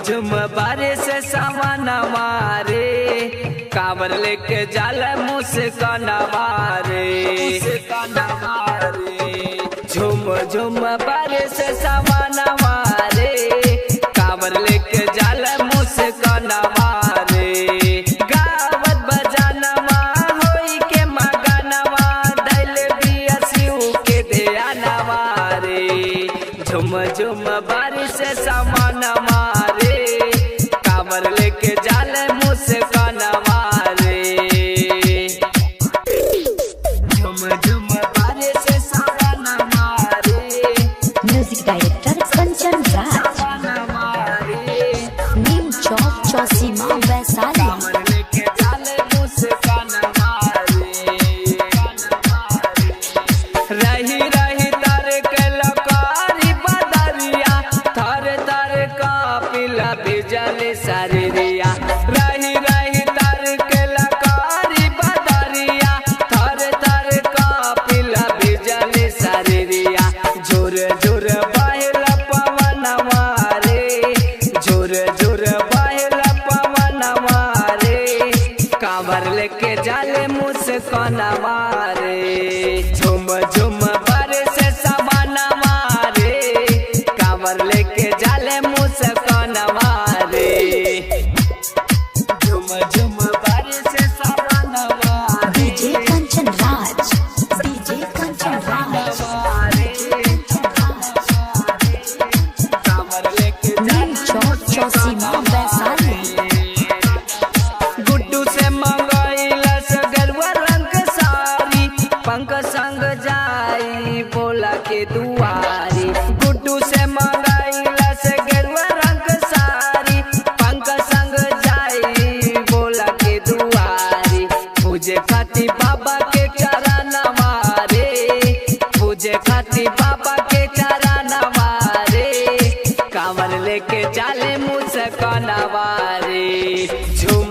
झुम बारिश सावन मारे, कांवर लेके जाल मुस्कान मारे। झुम झुम बारिश सावन मारे, कांवर लेके जाल मुस्कान मारे। गावत बजानवा होई के मगनवा, दैल बिया शिव के ध्यानवा रे। झुम झुम बारिश सावन मारे, कांवर लेके जाल मुस्कान मारे। झुम झुम बारिश सावन मारे। म्यूजिक डायरेक्टर कंचन राज, नीम चौक चौसीमा वैशाली। रही रही तर के लकारी बदरिया, थर थर का पिला बिजल शरीरिया। रही रही तर के लकारी बदरिया, थर थर का पिला बिजल शरीरिया। झुर झुर बहल पवन मारे, झुर झुर बहल पवन मारे। कांवर लेके जाले मुस्कान मारे। झुम झुम बारिश सावन मारे, कांवर लेके जाले मुस्कान मारे। झुम झुम बारिश सावन मारे। डीजे कंचन राज, डीजे कंचन राज, कांवर लेके नीम चौक चौसीमा वैशाली। गुड्डू से मंगाइलस गरुआ रंग सारी, पंख संग जाई बोला के दुआरी। गुड्डू से मंगाइलस गरुआ रंग सारी, पंख संग जाई बोला के दुआरी। पूजे खाती बाबा के चरण मारे, पूजे खाती बाबा के चरण मारे। कांवर लेके जाले मुस्कान मारे। झूम